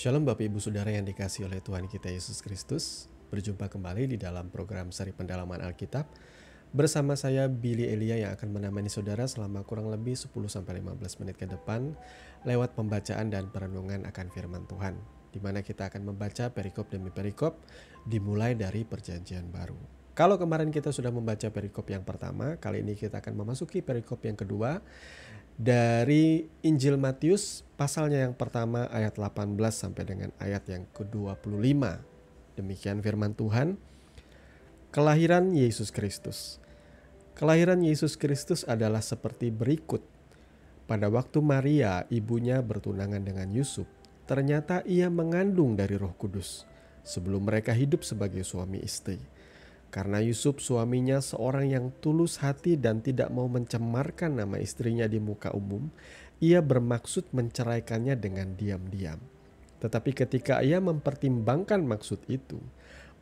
Shalom Bapak Ibu Saudara yang dikasihi oleh Tuhan kita Yesus Kristus. Berjumpa kembali di dalam program seri pendalaman Alkitab. Bersama saya Billy Elia yang akan menemani saudara selama kurang lebih 10-15 menit ke depan lewat pembacaan dan perenungan akan firman Tuhan, di mana kita akan membaca perikop demi perikop dimulai dari Perjanjian Baru. Kalau kemarin kita sudah membaca perikop yang pertama, kali ini kita akan memasuki perikop yang kedua dari Injil Matius pasalnya yang pertama ayat 18 sampai dengan ayat yang ke-25. Demikian firman Tuhan. Kelahiran Yesus Kristus. Kelahiran Yesus Kristus adalah seperti berikut. Pada waktu Maria, ibunya bertunangan dengan Yusuf, ternyata ia mengandung dari Roh Kudus sebelum mereka hidup sebagai suami istri. Karena Yusuf suaminya seorang yang tulus hati dan tidak mau mencemarkan nama istrinya di muka umum, ia bermaksud menceraikannya dengan diam-diam. Tetapi ketika ia mempertimbangkan maksud itu,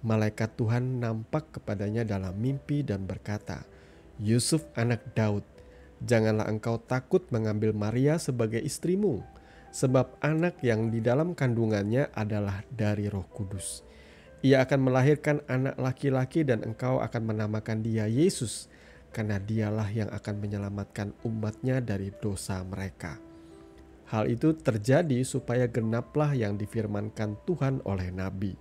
malaikat Tuhan nampak kepadanya dalam mimpi dan berkata, "Yusuf anak Daud, janganlah engkau takut mengambil Maria sebagai istrimu, sebab anak yang di dalam kandungannya adalah dari Roh Kudus. Ia akan melahirkan anak laki-laki dan engkau akan menamakan dia Yesus, karena dialah yang akan menyelamatkan umatnya dari dosa mereka." Hal itu terjadi supaya genaplah yang difirmankan Tuhan oleh Nabi.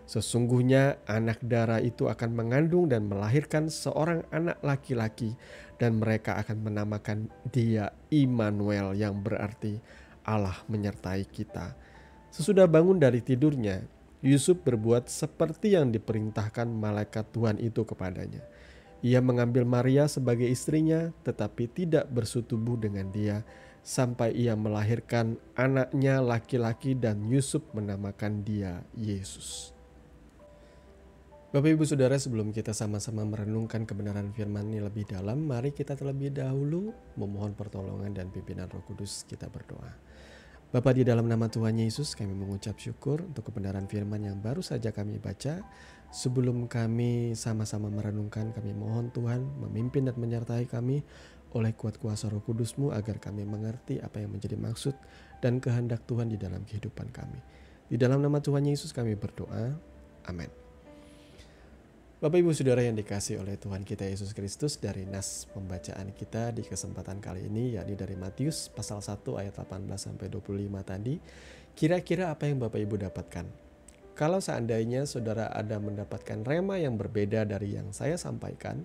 Sesungguhnya anak darah itu akan mengandung dan melahirkan seorang anak laki-laki, dan mereka akan menamakan dia Immanuel, yang berarti Allah menyertai kita. Sesudah bangun dari tidurnya, Yusuf berbuat seperti yang diperintahkan malaikat Tuhan itu kepadanya. Ia mengambil Maria sebagai istrinya, tetapi tidak bersetubuh dengan dia sampai ia melahirkan anaknya laki-laki, dan Yusuf menamakan dia Yesus. Bapak Ibu Saudara, sebelum kita sama-sama merenungkan kebenaran firman ini lebih dalam, mari kita terlebih dahulu memohon pertolongan dan pimpinan Roh Kudus. Kita berdoa. Bapa, di dalam nama Tuhan Yesus, kami mengucap syukur untuk kebenaran firman yang baru saja kami baca. Sebelum kami sama-sama merenungkan, kami mohon Tuhan memimpin dan menyertai kami oleh kuat kuasa Roh Kudus-Mu, agar kami mengerti apa yang menjadi maksud dan kehendak Tuhan di dalam kehidupan kami. Di dalam nama Tuhan Yesus kami berdoa. Amin. Bapak Ibu Saudara yang dikasihi oleh Tuhan kita Yesus Kristus, dari nas pembacaan kita di kesempatan kali ini, yakni dari Matius pasal 1 ayat 18-25 tadi, kira-kira apa yang Bapak Ibu dapatkan? Kalau seandainya saudara ada mendapatkan rema yang berbeda dari yang saya sampaikan,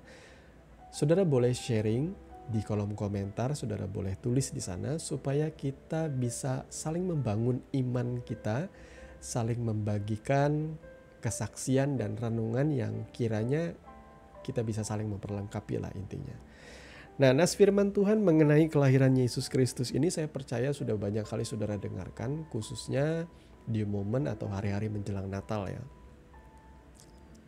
saudara boleh sharing di kolom komentar, saudara boleh tulis di sana supaya kita bisa saling membangun iman kita, saling membagikan kesaksian dan renungan yang kiranya kita bisa saling memperlengkapi lah intinya. Nah, nas firman Tuhan mengenai kelahiran Yesus Kristus ini saya percaya sudah banyak kali saudara dengarkan, khususnya di momen atau hari-hari menjelang Natal ya.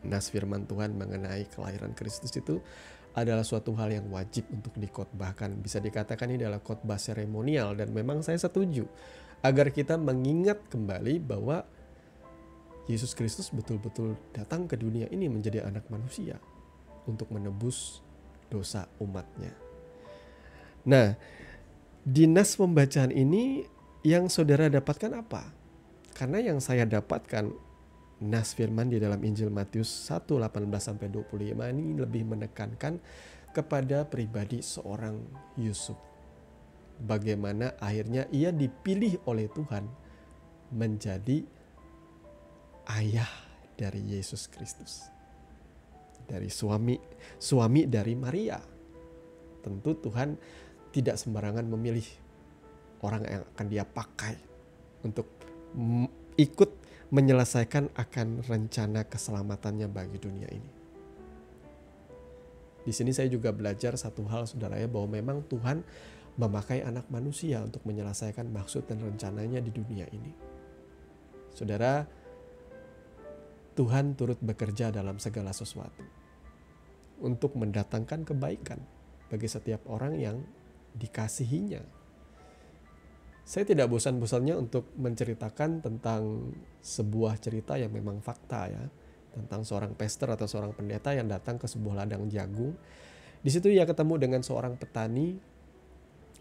Nas firman Tuhan mengenai kelahiran Kristus itu adalah suatu hal yang wajib untuk dikhotbahkan. Bisa dikatakan ini adalah khotbah seremonial, dan memang saya setuju agar kita mengingat kembali bahwa Yesus Kristus betul-betul datang ke dunia ini menjadi anak manusia untuk menebus dosa umatnya. Nah, di nas pembacaan ini yang saudara dapatkan apa? Karena yang saya dapatkan, nas firman di dalam Injil Matius 1:18-25 ini lebih menekankan kepada pribadi seorang Yusuf. Bagaimana akhirnya ia dipilih oleh Tuhan menjadi ayah dari Yesus Kristus, dari suami dari Maria. Tentu Tuhan tidak sembarangan memilih orang yang akan dia pakai untuk ikut menyelesaikan akan rencana keselamatannya bagi dunia ini. Di sini saya juga belajar satu hal saudara ya, bahwa memang Tuhan memakai anak manusia untuk menyelesaikan maksud dan rencananya di dunia ini. Saudara, Tuhan turut bekerja dalam segala sesuatu untuk mendatangkan kebaikan bagi setiap orang yang dikasihinya. Saya tidak bosan-bosannya untuk menceritakan tentang sebuah cerita yang memang fakta ya, tentang seorang pastor atau seorang pendeta yang datang ke sebuah ladang jagung. Di situ ia ketemu dengan seorang petani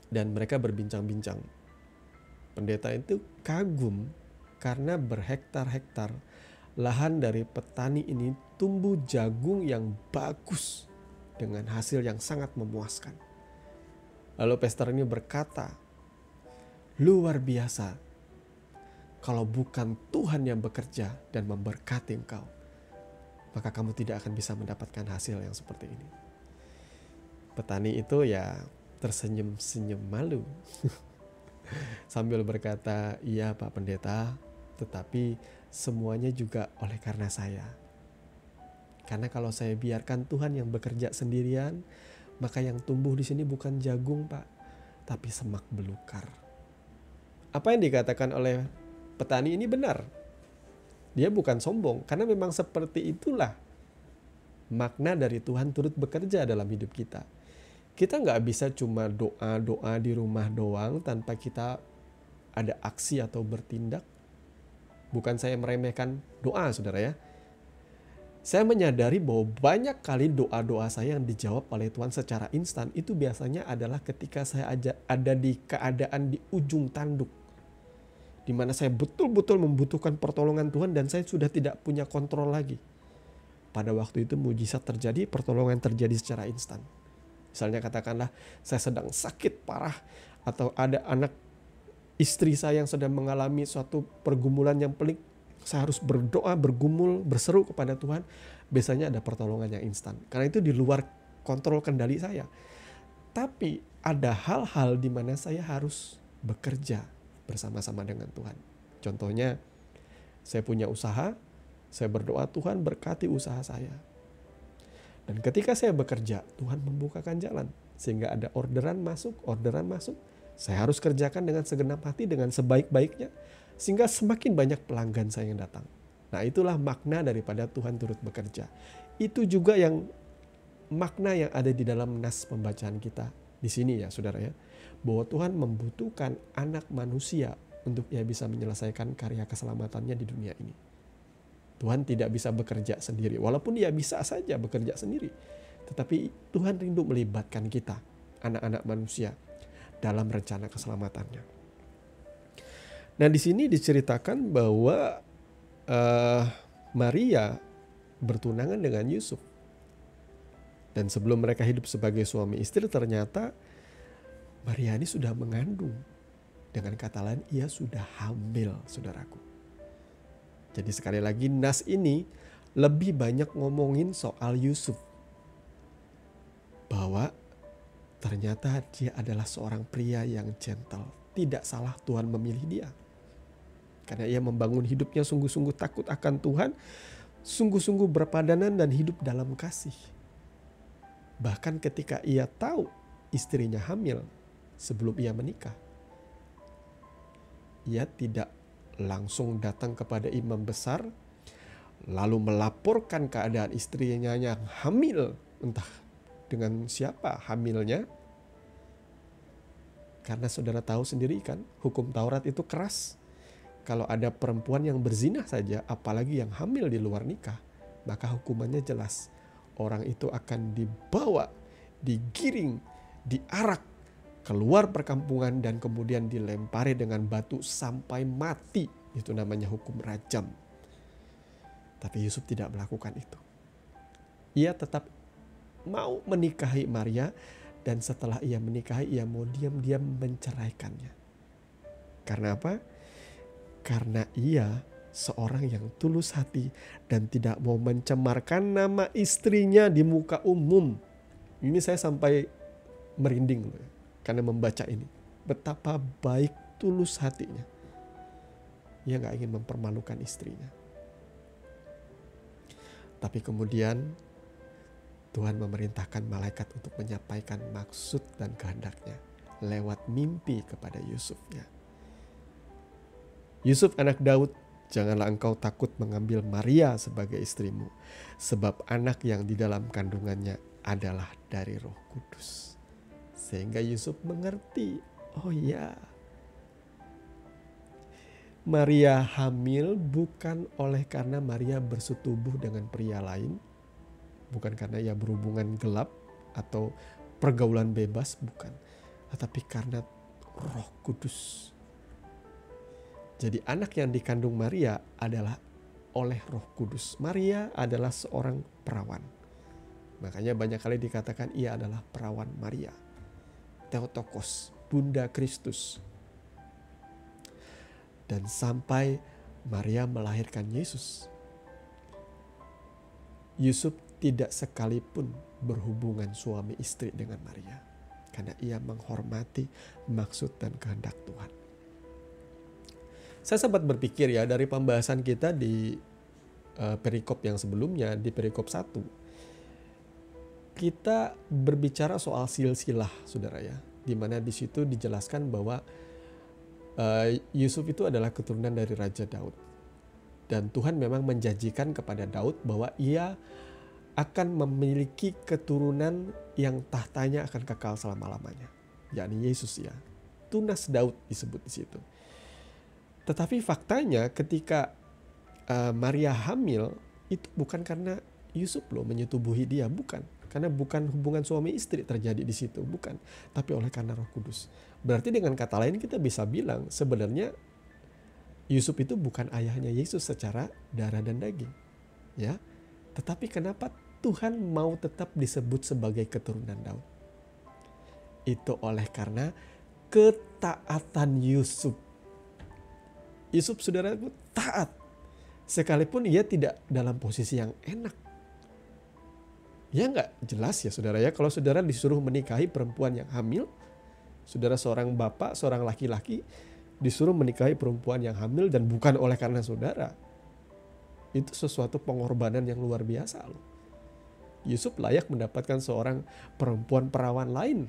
dan mereka berbincang-bincang. Pendeta itu kagum karena berhektar-hektar lahan dari petani ini tumbuh jagung yang bagus dengan hasil yang sangat memuaskan. Lalu pastor ini berkata, luar biasa, kalau bukan Tuhan yang bekerja dan memberkati engkau, maka kamu tidak akan bisa mendapatkan hasil yang seperti ini. Petani itu ya tersenyum-senyum malu sambil berkata, iya Pak Pendeta, tetapi semuanya juga oleh karena saya. Karena kalau saya biarkan Tuhan yang bekerja sendirian, maka yang tumbuh di sini bukan jagung Pak, tapi semak belukar. Apa yang dikatakan oleh petani ini benar. Dia bukan sombong, karena memang seperti itulah makna dari Tuhan turut bekerja dalam hidup kita. Kita nggak bisa cuma doa-doa di rumah doang tanpa kita ada aksi atau bertindak. Bukan saya meremehkan doa, saudara ya. Saya menyadari bahwa banyak kali doa-doa saya yang dijawab oleh Tuhan secara instan itu biasanya adalah ketika saya ada di keadaan di ujung tanduk, di mana saya betul-betul membutuhkan pertolongan Tuhan dan saya sudah tidak punya kontrol lagi. Pada waktu itu mujizat terjadi, pertolongan terjadi secara instan. Misalnya katakanlah saya sedang sakit parah atau ada anak istri saya yang sedang mengalami suatu pergumulan yang pelik. Saya harus berdoa, bergumul, berseru kepada Tuhan. Biasanya ada pertolongan yang instan. Karena itu di luar kontrol kendali saya. Tapi ada hal-hal di mana saya harus bekerja bersama-sama dengan Tuhan. Contohnya, saya punya usaha, saya berdoa Tuhan berkati usaha saya. Dan ketika saya bekerja, Tuhan membukakan jalan. Sehingga ada orderan masuk. Saya harus kerjakan dengan segenap hati, dengan sebaik-baiknya. Sehingga semakin banyak pelanggan saya yang datang. Nah, itulah makna daripada Tuhan turut bekerja. Itu juga yang makna yang ada di dalam nas pembacaan kita di sini ya saudara ya. Bahwa Tuhan membutuhkan anak manusia untuk ia bisa menyelesaikan karya keselamatannya di dunia ini. Tuhan tidak bisa bekerja sendiri. Walaupun dia bisa saja bekerja sendiri. Tetapi Tuhan rindu melibatkan kita, anak-anak manusia, dalam rencana keselamatannya. Nah di sini diceritakan bahwa Maria bertunangan dengan Yusuf. Dan sebelum mereka hidup sebagai suami istri, ternyata Maria ini sudah mengandung. Dengan kata lain, ia sudah hamil, saudaraku. Jadi sekali lagi, nas ini lebih banyak ngomongin soal Yusuf. Bahwa ternyata dia adalah seorang pria yang gentle. Tidak salah Tuhan memilih dia. Karena ia membangun hidupnya sungguh-sungguh takut akan Tuhan. Sungguh-sungguh berpadanan dan hidup dalam kasih. Bahkan ketika ia tahu istrinya hamil sebelum ia menikah. Ia tidak langsung datang kepada imam besar. Lalu melaporkan keadaan istrinya yang hamil. Entah dengan siapa hamilnya. Karena saudara tahu sendiri kan, hukum Taurat itu keras. Kalau ada perempuan yang berzina saja, apalagi yang hamil di luar nikah, maka hukumannya jelas. Orang itu akan dibawa, digiring, diarak keluar perkampungan dan kemudian dilempari dengan batu sampai mati. Itu namanya hukum rajam. Tapi Yusuf tidak melakukan itu. Ia tetap mau menikahi Maria dan setelah ia menikahi ia mau diam-diam menceraikannya. Karena apa? Karena ia seorang yang tulus hati dan tidak mau mencemarkan nama istrinya di muka umum. Ini saya sampai merinding karena membaca ini. Betapa baik tulus hatinya. Ia gak ingin mempermalukan istrinya. Tapi kemudian Tuhan memerintahkan malaikat untuk menyampaikan maksud dan kehendaknya lewat mimpi kepada Yusufnya. Yusuf anak Daud, janganlah engkau takut mengambil Maria sebagai istrimu, sebab anak yang di dalam kandungannya adalah dari Roh Kudus. Sehingga Yusuf mengerti, oh ya, Maria hamil bukan oleh karena Maria bersetubuh dengan pria lain, bukan karena ia berhubungan gelap atau pergaulan bebas, bukan, tetapi karena Roh Kudus. Jadi anak yang dikandung Maria adalah oleh Roh Kudus. Maria adalah seorang perawan. Makanya banyak kali dikatakan ia adalah perawan Maria. Theotokos, Bunda Kristus. Dan sampai Maria melahirkan Yesus, Yusuf tidak sekalipun berhubungan suami istri dengan Maria. Karena ia menghormati maksud dan kehendak Tuhan. Saya sempat berpikir ya, dari pembahasan kita di perikop yang sebelumnya, di perikop 1, kita berbicara soal silsilah, saudara ya. Di mana di situ dijelaskan bahwa Yusuf itu adalah keturunan dari Raja Daud. Dan Tuhan memang menjanjikan kepada Daud bahwa ia akan memiliki keturunan yang tahtanya akan kekal selama-lamanya. Yakni Yesus ya. Tunas Daud disebut di situ. Tetapi faktanya ketika Maria hamil, itu bukan karena Yusuf loh menyetubuhi dia, bukan. Karena bukan hubungan suami istri terjadi di situ, bukan. Tapi oleh karena Roh Kudus. Berarti dengan kata lain kita bisa bilang sebenarnya Yusuf itu bukan ayahnya Yesus secara darah dan daging. Ya. Tetapi kenapa Tuhan mau tetap disebut sebagai keturunan Daud? Itu oleh karena ketaatan Yusuf. Yusuf saudaraku taat. Sekalipun ia tidak dalam posisi yang enak. Ya nggak jelas ya saudara ya. Kalau saudara disuruh menikahi perempuan yang hamil. Saudara seorang bapak, seorang laki-laki disuruh menikahi perempuan yang hamil dan bukan oleh karena saudara. Itu sesuatu pengorbanan yang luar biasa loh. Yusuf layak mendapatkan seorang perempuan perawan lain.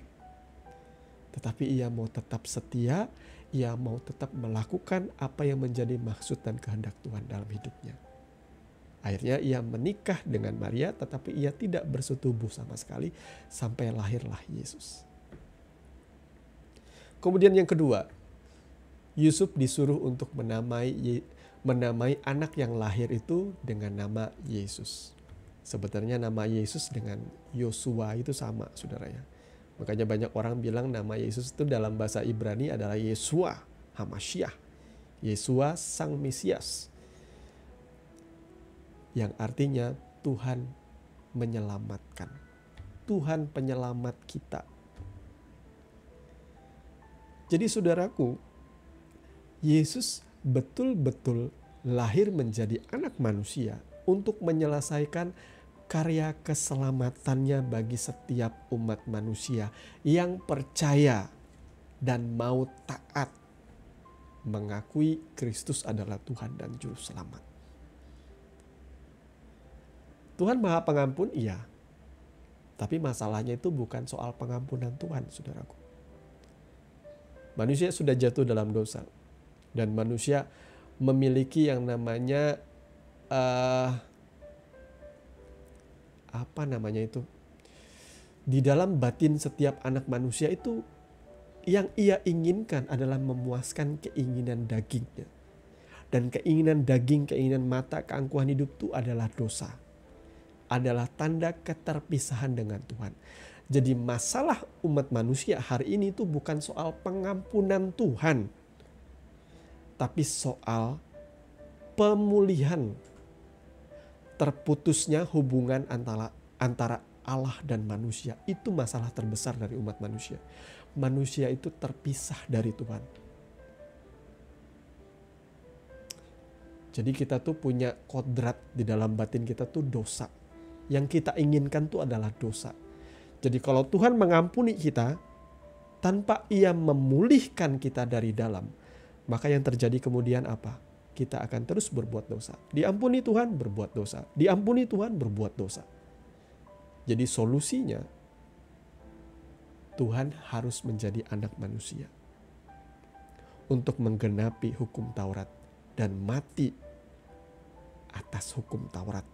Tetapi ia mau tetap setia, ia mau tetap melakukan apa yang menjadi maksud dan kehendak Tuhan dalam hidupnya. Akhirnya ia menikah dengan Maria, tetapi ia tidak bersetubuh sama sekali sampai lahirlah Yesus. Kemudian yang kedua, Yusuf disuruh untuk menamai anak yang lahir itu dengan nama Yesus. Sebenarnya nama Yesus dengan Yosua itu sama, saudara ya. Makanya banyak orang bilang nama Yesus itu dalam bahasa Ibrani adalah Yeshua HaMashiach. Yeshua Sang Mesias. Yang artinya Tuhan menyelamatkan. Tuhan penyelamat kita. Jadi saudaraku, Yesus betul-betul lahir menjadi anak manusia untuk menyelesaikan karya keselamatannya bagi setiap umat manusia yang percaya dan mau taat mengakui Kristus adalah Tuhan dan Juru Selamat. Tuhan Maha Pengampun, iya. Tapi masalahnya itu bukan soal pengampunan Tuhan, saudaraku. Manusia sudah jatuh dalam dosa. Dan manusia memiliki yang namanya di dalam batin setiap anak manusia itu yang ia inginkan adalah memuaskan keinginan dagingnya. Dan keinginan daging, keinginan mata, keangkuhan hidup itu adalah dosa. Adalah tanda keterpisahan dengan Tuhan. Jadi masalah umat manusia hari ini itu bukan soal pengampunan Tuhan. Tapi soal pemulihan. Terputusnya hubungan antara Allah dan manusia. Itu masalah terbesar dari umat manusia. Manusia itu terpisah dari Tuhan. Jadi kita tuh punya kodrat di dalam batin kita tuh dosa. Yang kita inginkan tuh adalah dosa. Jadi kalau Tuhan mengampuni kita tanpa ia memulihkan kita dari dalam, maka yang terjadi kemudian apa? Kita akan terus berbuat dosa. Diampuni Tuhan, berbuat dosa. Diampuni Tuhan, berbuat dosa. Jadi solusinya Tuhan harus menjadi anak manusia untuk menggenapi hukum Taurat dan mati atas hukum Taurat.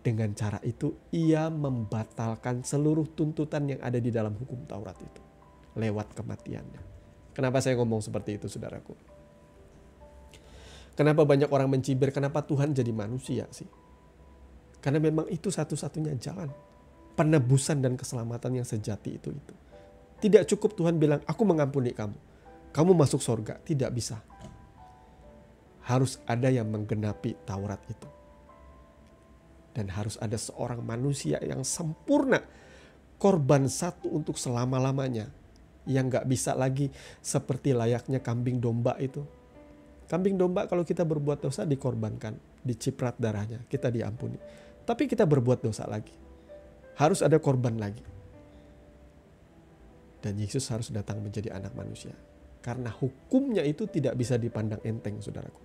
Dengan cara itu ia membatalkan seluruh tuntutan yang ada di dalam hukum Taurat itu lewat kematiannya. Kenapa saya ngomong seperti itu, saudaraku? Kenapa banyak orang mencibir kenapa Tuhan jadi manusia sih? Karena memang itu satu-satunya jalan penebusan dan keselamatan yang sejati itu. Tidak cukup Tuhan bilang, aku mengampuni kamu, kamu masuk surga. Tidak bisa. Harus ada yang menggenapi Taurat itu. Dan harus ada seorang manusia yang sempurna, korban satu untuk selama-lamanya, yang gak bisa lagi seperti layaknya kambing domba itu. Kambing domba kalau kita berbuat dosa dikorbankan, diciprat darahnya, kita diampuni. Tapi kita berbuat dosa lagi, harus ada korban lagi. Dan Yesus harus datang menjadi anak manusia. Karena hukumnya itu tidak bisa dipandang enteng, saudaraku.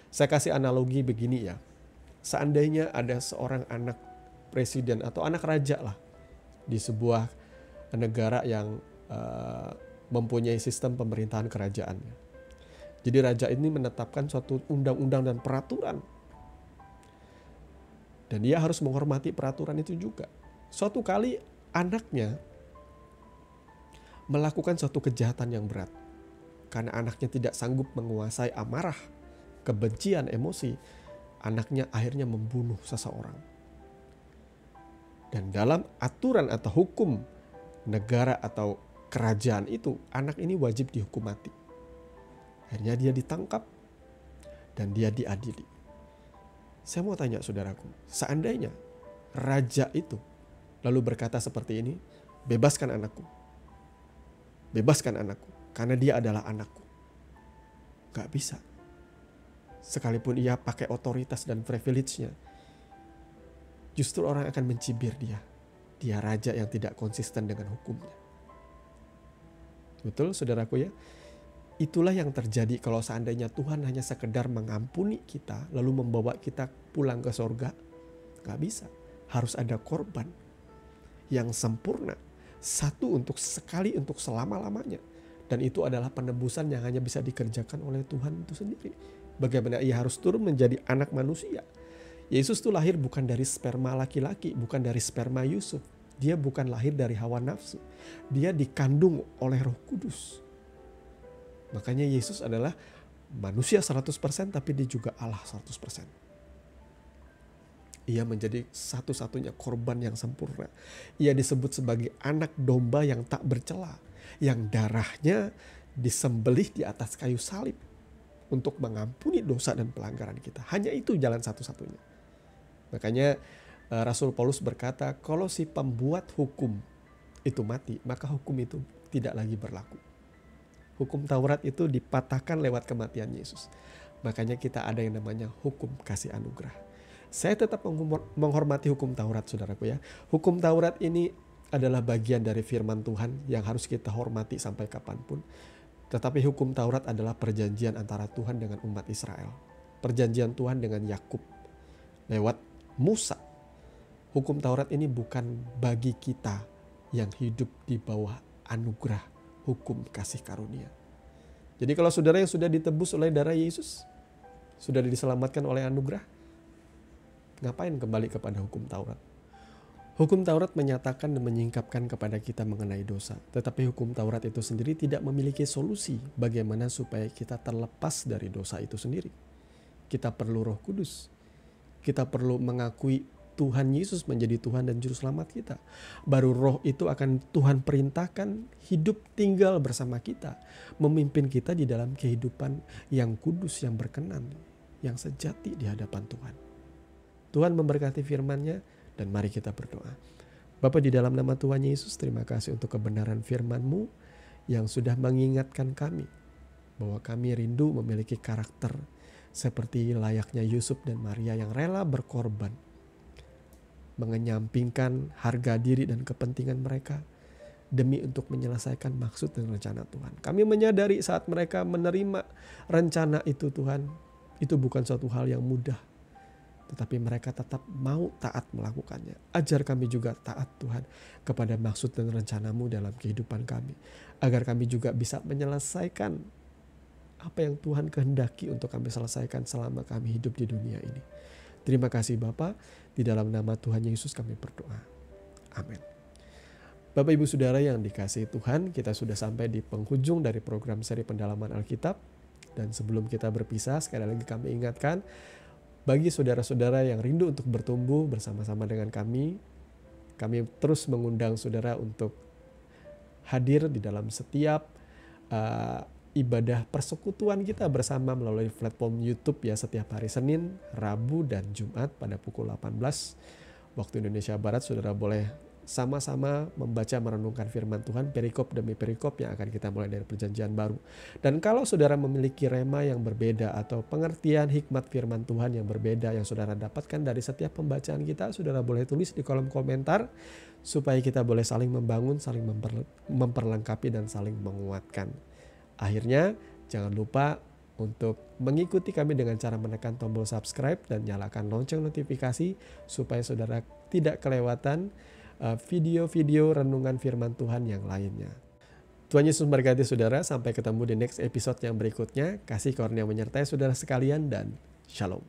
Saya kasih analogi begini ya. Seandainya ada seorang anak presiden atau anak raja lah di sebuah negara yang mempunyai sistem pemerintahan kerajaan. Jadi raja ini menetapkan suatu undang-undang dan peraturan. Dan dia harus menghormati peraturan itu juga. Suatu kali anaknya melakukan suatu kejahatan yang berat. Karena anaknya tidak sanggup menguasai amarah, kebencian, emosi, anaknya akhirnya membunuh seseorang. Dan dalam aturan atau hukum negara atau kerajaan itu, anak ini wajib dihukum mati. Akhirnya dia ditangkap dan dia diadili. Saya mau tanya saudaraku, seandainya raja itu lalu berkata seperti ini, bebaskan anakku. Bebaskan anakku, karena dia adalah anakku. Gak bisa. Sekalipun ia pakai otoritas dan privilege-nya, justru orang akan mencibir dia. Dia raja yang tidak konsisten dengan hukumnya. Betul saudaraku ya? Itulah yang terjadi kalau seandainya Tuhan hanya sekedar mengampuni kita, lalu membawa kita pulang ke sorga. Gak bisa. Harus ada korban yang sempurna. Satu untuk sekali, untuk selama-lamanya. Dan itu adalah penebusan yang hanya bisa dikerjakan oleh Tuhan itu sendiri. Bagaimana ia harus turun menjadi anak manusia. Yesus itu lahir bukan dari sperma laki-laki, bukan dari sperma Yusuf. Dia bukan lahir dari hawa nafsu. Dia dikandung oleh Roh Kudus. Makanya Yesus adalah manusia 100% tapi dia juga Allah 100%. Ia menjadi satu-satunya korban yang sempurna. Ia disebut sebagai anak domba yang tak bercela. Yang darahnya disembelih di atas kayu salib. Untuk mengampuni dosa dan pelanggaran kita. Hanya itu jalan satu-satunya. Makanya Rasul Paulus berkata, kalau si pembuat hukum itu mati, maka hukum itu tidak lagi berlaku. Hukum Taurat itu dipatahkan lewat kematian Yesus. Makanya kita ada yang namanya hukum kasih anugerah. Saya tetap menghormati hukum Taurat, saudaraku ya. Hukum Taurat ini adalah bagian dari firman Tuhan yang harus kita hormati sampai kapanpun. Tetapi hukum Taurat adalah perjanjian antara Tuhan dengan umat Israel. Perjanjian Tuhan dengan Yakub lewat Musa. Hukum Taurat ini bukan bagi kita yang hidup di bawah anugerah hukum kasih karunia. Jadi kalau saudara yang sudah ditebus oleh darah Yesus, sudah diselamatkan oleh anugerah, ngapain kembali kepada hukum Taurat? Hukum Taurat menyatakan dan menyingkapkan kepada kita mengenai dosa. Tetapi hukum Taurat itu sendiri tidak memiliki solusi bagaimana supaya kita terlepas dari dosa itu sendiri. Kita perlu Roh Kudus. Kita perlu mengakui Tuhan Yesus menjadi Tuhan dan Juru Selamat kita. Baru Roh itu akan Tuhan perintahkan hidup tinggal bersama kita. Memimpin kita di dalam kehidupan yang kudus, yang berkenan, yang sejati di hadapan Tuhan. Tuhan memberkati firman-Nya. Dan mari kita berdoa. Bapa, di dalam nama Tuhan Yesus, terima kasih untuk kebenaran firman-Mu yang sudah mengingatkan kami bahwa kami rindu memiliki karakter seperti layaknya Yusuf dan Maria yang rela berkorban, mengenyampingkan harga diri dan kepentingan mereka demi untuk menyelesaikan maksud dan rencana Tuhan. Kami menyadari saat mereka menerima rencana itu, Tuhan, itu bukan suatu hal yang mudah. Tetapi mereka tetap mau taat melakukannya. Ajar kami juga taat, Tuhan, kepada maksud dan rencana-Mu dalam kehidupan kami. Agar kami juga bisa menyelesaikan apa yang Tuhan kehendaki untuk kami selesaikan selama kami hidup di dunia ini. Terima kasih Bapa, di dalam nama Tuhan Yesus kami berdoa. Amin. Bapak Ibu Saudara yang dikasihi Tuhan, kita sudah sampai di penghujung dari program seri pendalaman Alkitab. Dan sebelum kita berpisah, sekali lagi kami ingatkan, bagi saudara-saudara yang rindu untuk bertumbuh bersama-sama dengan kami terus mengundang saudara untuk hadir di dalam setiap ibadah persekutuan kita bersama melalui platform YouTube ya setiap hari Senin, Rabu, dan Jumat pada pukul 18 waktu Indonesia Barat. Saudara boleh sama-sama membaca merenungkan firman Tuhan perikop demi perikop yang akan kita mulai dari perjanjian baru. Dan kalau saudara memiliki rema yang berbeda atau pengertian hikmat firman Tuhan yang berbeda yang saudara dapatkan dari setiap pembacaan kita, saudara boleh tulis di kolom komentar supaya kita boleh saling membangun, saling memperlengkapi, dan saling menguatkan. Akhirnya jangan lupa untuk mengikuti kami dengan cara menekan tombol subscribe dan nyalakan lonceng notifikasi supaya saudara tidak kelewatan video-video renungan firman Tuhan yang lainnya. Tuhan Yesus memberkati saudara. Sampai ketemu di next episode yang berikutnya. Kasih karunia menyertai saudara sekalian dan shalom.